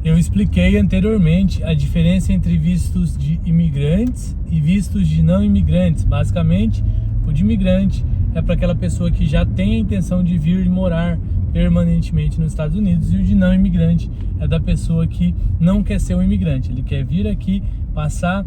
Eu expliquei anteriormente a diferença entre vistos de imigrantes e vistos de não imigrantes. Basicamente, o de imigrante é para aquela pessoa que já tem a intenção de vir e morar permanentemente nos Estados Unidos, e o de não imigrante é da pessoa que não quer ser um imigrante. Ele quer vir aqui, passar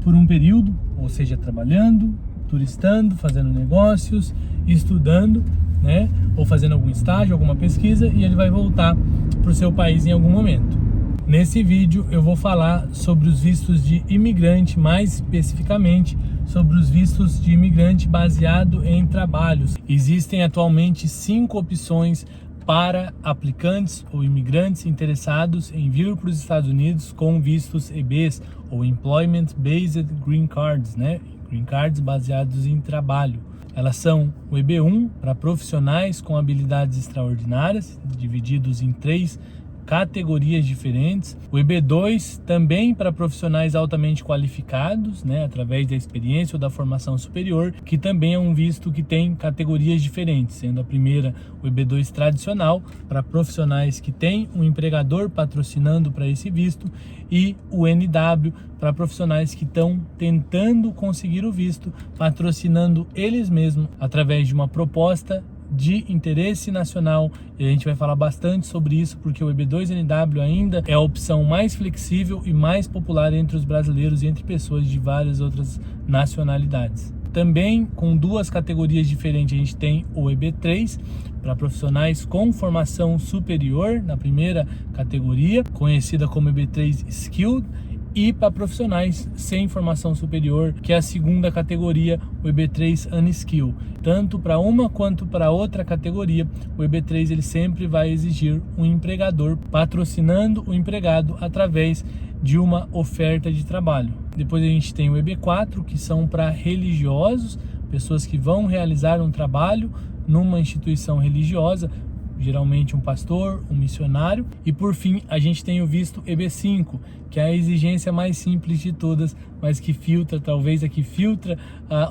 por um período, ou seja, trabalhando, turistando, fazendo negócios, estudando, né? Ou fazendo algum estágio, alguma pesquisa, e ele vai voltar para o seu país em algum momento. Nesse vídeo eu vou falar sobre os vistos de imigrante, mais especificamente sobre os vistos de imigrante baseado em trabalhos. Existem atualmente 5 opções para aplicantes ou imigrantes interessados em vir para os Estados Unidos com vistos EBs, ou Employment Based Green Cards, né? Green Cards baseados em trabalho. Elas são o EB1 para profissionais com habilidades extraordinárias, divididos em 3 categorias diferentes. O EB2 também para profissionais altamente qualificados, né, através da experiência ou da formação superior, que também é um visto que tem categorias diferentes, sendo a primeira o EB2 tradicional para profissionais que têm um empregador patrocinando para esse visto, e o NW para profissionais que estão tentando conseguir o visto, patrocinando eles mesmos através de uma proposta de interesse nacional. E a gente vai falar bastante sobre isso, porque o EB2NW ainda é a opção mais flexível e mais popular entre os brasileiros e entre pessoas de várias outras nacionalidades. Também com 2 categorias diferentes, a gente tem o EB3 para profissionais com formação superior, na primeira categoria, conhecida como EB3 Skilled, e para profissionais sem formação superior, que é a segunda categoria, o EB3 Unskilled. Tanto para uma quanto para outra categoria, o EB3 ele sempre vai exigir um empregador patrocinando o empregado através de uma oferta de trabalho. Depois a gente tem o EB4, que são para religiosos, pessoas que vão realizar um trabalho numa instituição religiosa, geralmente um pastor, um missionário. E por fim, a gente tem o visto EB5, que é a exigência mais simples de todas, mas que filtra, talvez a que filtra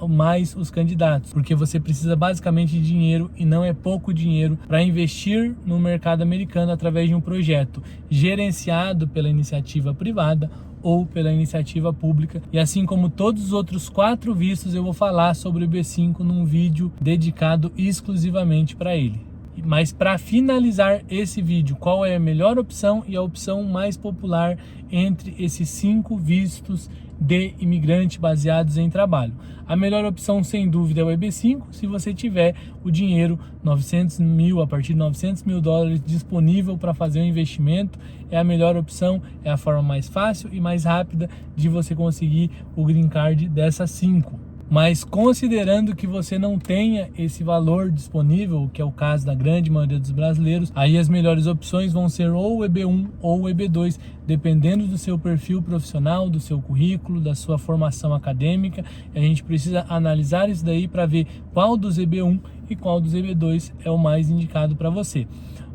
mais os candidatos, porque você precisa basicamente de dinheiro, e não é pouco dinheiro, para investir no mercado americano através de um projeto gerenciado pela iniciativa privada ou pela iniciativa pública. E assim como todos os outros 4 vistos, eu vou falar sobre o EB5 num vídeo dedicado exclusivamente para ele. Mas para finalizar esse vídeo, qual é a melhor opção e a opção mais popular entre esses 5 vistos de imigrante baseados em trabalho? A melhor opção, sem dúvida, é o EB5, se você tiver o dinheiro, 900 mil, a partir de 900 mil dólares disponível para fazer um investimento. É a melhor opção, é a forma mais fácil e mais rápida de você conseguir o green card dessas 5. Mas considerando que você não tenha esse valor disponível, que é o caso da grande maioria dos brasileiros, aí as melhores opções vão ser ou o EB1 ou o EB2, dependendo do seu perfil profissional, do seu currículo, da sua formação acadêmica. A gente precisa analisar isso daí para ver qual dos EB1 e qual dos EB2 é o mais indicado para você.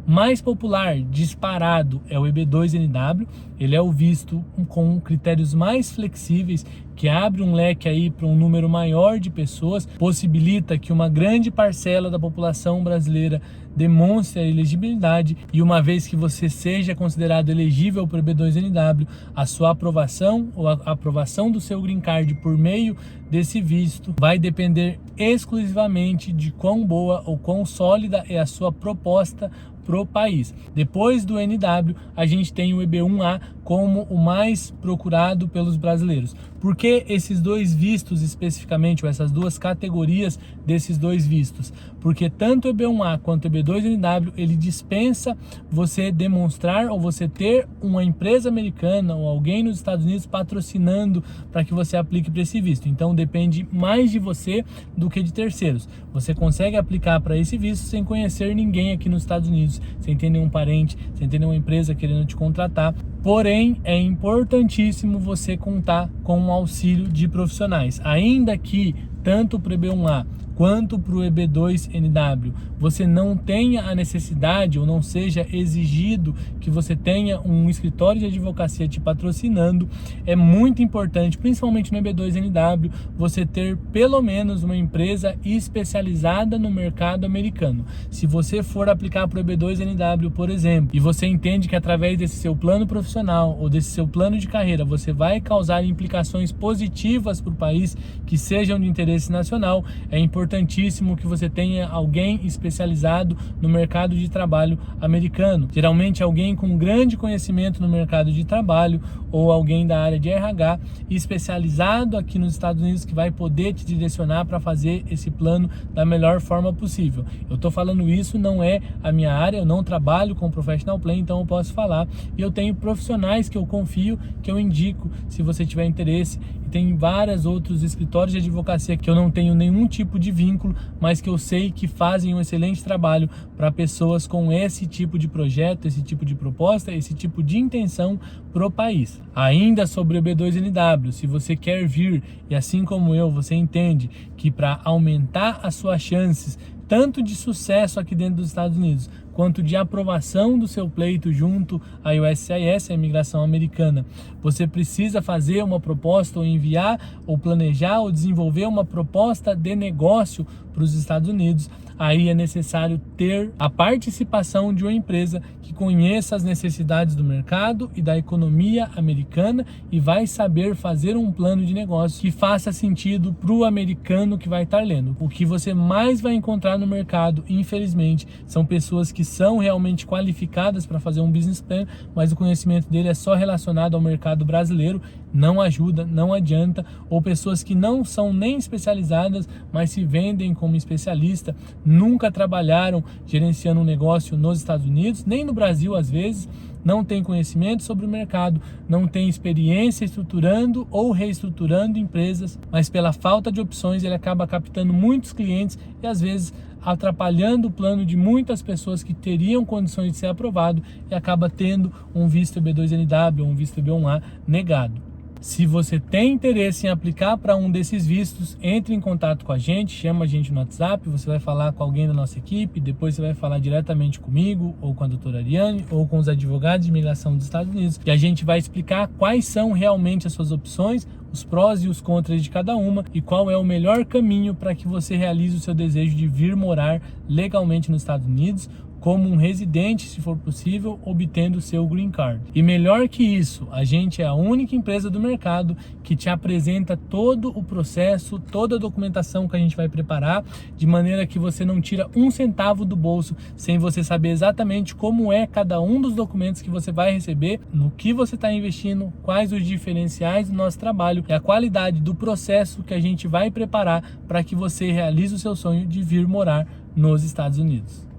Mais popular, disparado, é o EB2NW. Ele é o visto com critérios mais flexíveis, que abre um leque aí para um número maior de pessoas, possibilita que uma grande parcela da população brasileira demonstre a elegibilidade, e uma vez que você seja considerado elegível para o EB2NW, a sua aprovação ou a aprovação do seu green card por meio desse visto vai depender exclusivamente de quão boa ou quão sólida é a sua proposta pro país. Depois do NW, a gente tem o EB1A como o mais procurado pelos brasileiros. Por que esses 2 vistos especificamente, ou essas 2 categorias desses 2 vistos? Porque tanto o EB1A quanto o EB2NW, ele dispensa você demonstrar ou você ter uma empresa americana ou alguém nos Estados Unidos patrocinando para que você aplique para esse visto. Então depende mais de você do que de terceiros. Você consegue aplicar para esse visto sem conhecer ninguém aqui nos Estados Unidos, sem ter nenhum parente, sem ter nenhuma empresa querendo te contratar. Porém, é importantíssimo você contar com o auxílio de profissionais, ainda que tanto para o EB1A quanto para o EB2NW você não tenha a necessidade ou não seja exigido que você tenha um escritório de advocacia te patrocinando, é muito importante, principalmente no EB2NW, você ter pelo menos uma empresa especializada no mercado americano. Se você for aplicar para o EB2NW, por exemplo, e você entende que através desse seu plano profissional ou desse seu plano de carreira você vai causar implicações positivas para o país que sejam de interesse nacional, é importantíssimo que você tenha alguém especializado no mercado de trabalho americano. Geralmente alguém com grande conhecimento no mercado de trabalho ou alguém da área de RH especializado aqui nos Estados Unidos que vai poder te direcionar para fazer esse plano da melhor forma possível. Eu estou falando isso, não é a minha área, eu não trabalho com professional plan, então eu posso falar. E eu tenho profissionais que eu confio, que eu indico se você tiver interesse. E tem vários outros escritórios de advocacia que eu não tenho nenhum tipo de vínculo, mas que eu sei que fazem um excelente trabalho para pessoas com esse tipo de projeto, esse tipo de proposta, esse tipo de intenção para o país. Ainda sobre o EB2NW, se você quer vir e assim como eu, você entende que para aumentar as suas chances tanto de sucesso aqui dentro dos Estados Unidos, quanto de aprovação do seu pleito junto à USCIS, a imigração americana, você precisa fazer uma proposta ou enviar ou planejar ou desenvolver uma proposta de negócio para os Estados Unidos. Aí é necessário ter a participação de uma empresa que conheça as necessidades do mercado e da economia americana e vai saber fazer um plano de negócio que faça sentido para o americano que vai estar lendo. O que você mais vai encontrar no mercado, infelizmente, são pessoas que são realmente qualificadas para fazer um business plan, mas o conhecimento dele é só relacionado ao mercado brasileiro, não ajuda, não adianta, ou pessoas que não são nem especializadas, mas se vendem como especialista, nunca trabalharam gerenciando um negócio nos Estados Unidos, nem no Brasil às vezes, não tem conhecimento sobre o mercado, não tem experiência estruturando ou reestruturando empresas, mas pela falta de opções ele acaba captando muitos clientes e às vezes atrapalhando o plano de muitas pessoas que teriam condições de ser aprovado e acaba tendo um visto EB2NW ou um visto EB1A negado. Se você tem interesse em aplicar para um desses vistos, entre em contato com a gente, chama a gente no WhatsApp, você vai falar com alguém da nossa equipe, depois você vai falar diretamente comigo, ou com a doutora Ariane, ou com os advogados de imigração dos Estados Unidos, e a gente vai explicar quais são realmente as suas opções, os prós e os contras de cada uma e qual é o melhor caminho para que você realize o seu desejo de vir morar legalmente nos Estados Unidos, como um residente, se for possível, obtendo o seu green card. E melhor que isso, a gente é a única empresa do mercado que te apresenta todo o processo, toda a documentação que a gente vai preparar, de maneira que você não tira um centavo do bolso sem você saber exatamente como é cada um dos documentos que você vai receber, no que você está investindo, quais os diferenciais do nosso trabalho e a qualidade do processo que a gente vai preparar para que você realize o seu sonho de vir morar nos Estados Unidos.